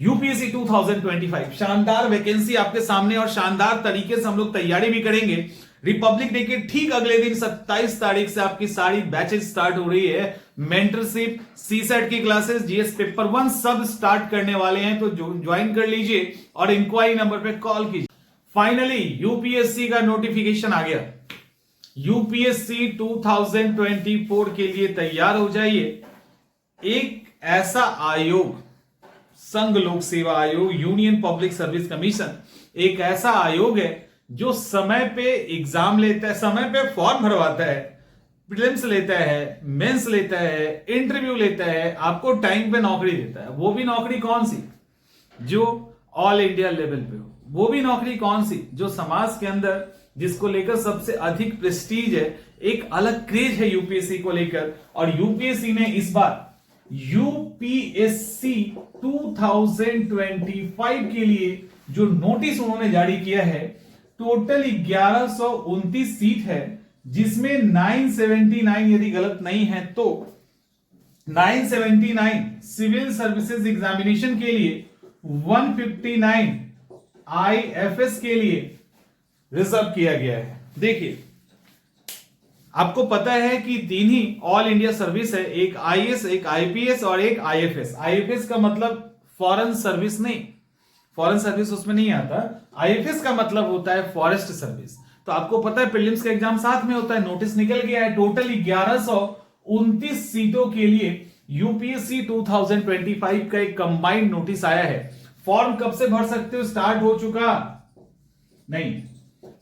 UPSC 2025 शानदार vacancy आपके सामने और शानदार तरीके से हम लोग तैयारी भी करेंगे। रिपब्लिक डे के ठीक अगले दिन 27 तारीख से आपकी सारी बैचेस स्टार्ट हो रही है। मेंटरशिप, सीसेट की क्लासेस, जीएस पेपर 1 सब स्टार्ट करने वाले हैं, तो ज्वाइन कर लीजिए और इंक्वायरी नंबर पे कॉल कीजिए। फाइनली यूपीएससी का नोटिफिकेशन आ गया। यूपीएससी 2024 के लिए तैयार हो जाइए। एक ऐसा आयोग, संघ लोक सेवा आयोग, यूनियन पब्लिक सर्विस कमीशन, एक ऐसा आयोग है जो समय पे एग्जाम लेता है, समय पे फॉर्म भरवाता है, प्रीलिम्स लेता है, मेंस लेता है, इंटरव्यू लेता है, आपको टाइम पे नौकरी देता है। वो भी नौकरी कौन सी? जो ऑल इंडिया लेवल पे हो। वो भी नौकरी कौन सी? जो समाज के अंदर जिसको लेकर सबसे अधिक प्रेस्टीज है, एक अलग क्रेज है यूपीएससी को लेकर। और यूपीएससी ने इस बार यूपीएससी 2025 के लिए जो नोटिस उन्होंने जारी किया है, टोटल 1129 सीट है, जिसमें 979, यदि गलत नहीं है तो 979 सिविल सर्विसेज एग्जामिनेशन के लिए, 159 आईएफएस के लिए रिजर्व किया गया है। देखिए, आपको पता है कि 3 ही ऑल इंडिया सर्विस है, एक आईएएस, एक आईपीएस और एक आईएफएस। आईएफएस का मतलब फॉरेन सर्विस नहीं, फॉरेन सर्विस उसमें नहीं आता। आईएफएस का मतलब होता है फॉरेस्ट सर्विस। तो आपको पता है प्रीलिम्स का एग्जाम साथ में होता है। नोटिस निकल गया है, टोटल 1129 सीटों के लिए यूपीएससी 2025 का एक कंबाइंड नोटिस आया है। फॉर्म कब से भर सकते हो? स्टार्ट हो चुका नहीं,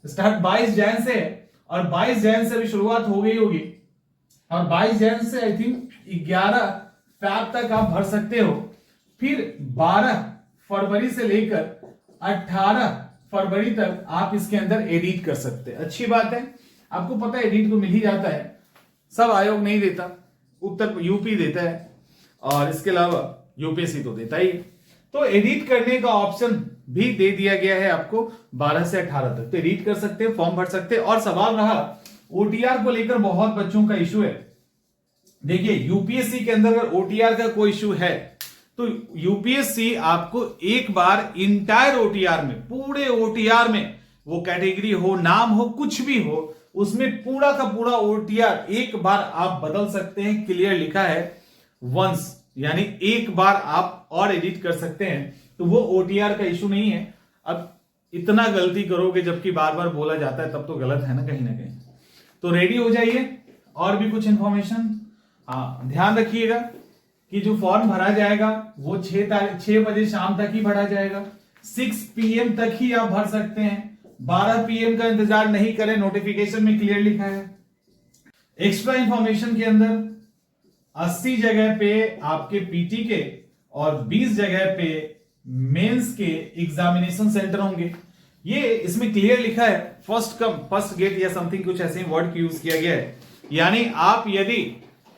स्टार्ट 22 जैन से है और 22 जैन से अभी शुरुआत हो गई होगी, और 22 जैन से आई थिंक 11 फैब तक आप भर सकते हो। फिर 12 फरवरी से लेकर 18 फरवरी तक आप इसके अंदर एडिट कर सकते हैं। अच्छी बात है, आपको पता है एडिट को मिल ही जाता है, सब आयोग नहीं देता, उत्तर यूपी देता है और इसके अलावा यूपीएससी तो देता ही। तो एडिट करने का ऑप्शन भी दे दिया गया है आपको 12 से 18 तक, तो एडिट कर सकते हैं, फॉर्म भर सकते हैं। और सवाल रहा ओटीआर को लेकर, बहुत बच्चों का इश्यू है। देखिए, यूपीएससी के अंदर अगर ओटीआर का कोई इश्यू है तो यूपीएससी आपको एक बार इंटायर ओटीआर में, पूरे ओटीआर में, वो कैटेगरी हो, नाम हो, कुछ भी हो, उसमें पूरा का पूरा ओटीआर एक बार आप बदल सकते हैं। क्लियर लिखा है वंस, यानी एक बार आप और एडिट कर सकते हैं, तो वो ओटीआर का इशू नहीं है। अब इतना गलती करोगे जबकि बार बार बोला जाता है, तब तो गलत है ना कहीं ना कहीं। तो रेडी हो जाइए। और भी कुछ इंफॉर्मेशन, हाँ ध्यान रखिएगा कि जो फॉर्म भरा जाएगा वो 6 बजे शाम तक ही भरा जाएगा। 6 PM तक ही आप भर सकते हैं, 12 PM का इंतजार नहीं करें, नोटिफिकेशन में क्लियर लिखा है। एक्स्ट्रा इंफॉर्मेशन के अंदर 80 जगह पे आपके पीटी के और 20 जगह पे मेंस के एग्जामिनेशन सेंटर होंगे। ये इसमें क्लियर लिखा है, फर्स्ट कम फर्स्ट गेट या समथिंग, कुछ ऐसे वर्ड यूज किया गया है। यानी आप यदि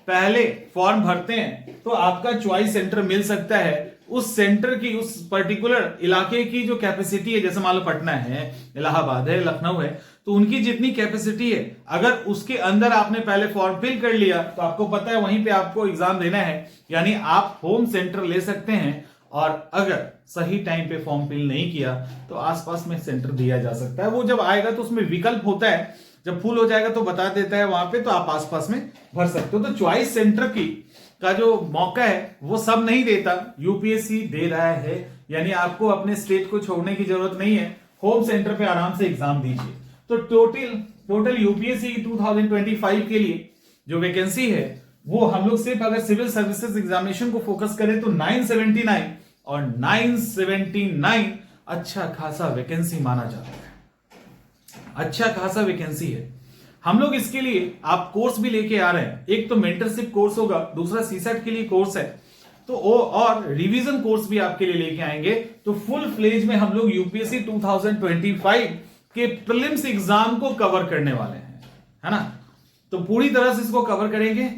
पहले फॉर्म भरते हैं तो आपका चॉइस सेंटर मिल सकता है। उस सेंटर की, उस पर्टिकुलर इलाके की जो कैपेसिटी है, जैसे मान लो पटना है, इलाहाबाद है, लखनऊ है, तो उनकी जितनी कैपेसिटी है, अगर उसके अंदर आपने पहले फॉर्म फिल कर लिया तो आपको पता है वहीं पे आपको एग्जाम देना है, यानी आप होम सेंटर ले सकते हैं। और अगर सही टाइम पे फॉर्म फिल नहीं किया तो आसपास में सेंटर दिया जा सकता है। वो जब आएगा तो उसमें विकल्प होता है, जब फुल हो जाएगा तो बता देता है वहां पे, तो आप आसपास में भर सकते हो। तो चॉइस सेंटर की का जो मौका है वो सब नहीं देता, यूपीएससी दे रहा है। यानी आपको अपने स्टेट को छोड़ने की जरूरत नहीं है, होम सेंटर पे आराम से एग्जाम दीजिए। तो टोटल यूपीएससी 2025 के लिए जो वैकेंसी है वो हम लोग सिर्फ अगर सिविल सर्विसेज एग्जामिनेशन को फोकस करें तो 979 और 979 अच्छा खासा वैकेंसी माना जाता है, अच्छा खासा वैकेंसी है। हम लोग इसके लिए आप कोर्स भी लेके आ रहे हैं। एक तो मेंटरशिप कोर्स होगा, दूसरा सीसेट के लिए कोर्स है, तो और रिवीजन कोर्स भी आपके लिए लेके आएंगे। तो फुल फ्लेज में हम लोग यूपीएससी 2025 के प्रीलिम्स एग्जाम को कवर करने वाले हैं, है ना। तो पूरी तरह से इसको कवर करेंगे।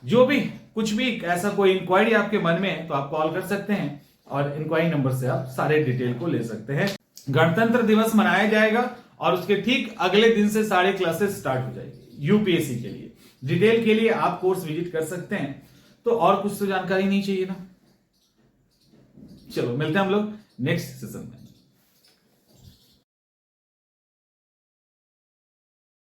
जो भी कुछ भी ऐसा कोई इंक्वायरी आपके मन में है तो आप कॉल कर सकते हैं और इंक्वायरी नंबर से आप सारे डिटेल को ले सकते हैं। गणतंत्र दिवस मनाया जाएगा और उसके ठीक अगले दिन से सारे क्लासेस स्टार्ट हो जाएगी यूपीएससी के लिए। डिटेल के लिए आप कोर्स विजिट कर सकते हैं। तो और कुछ तो जानकारी नहीं चाहिए ना? चलो मिलते हैं हम लोग नेक्स्ट सेशन में।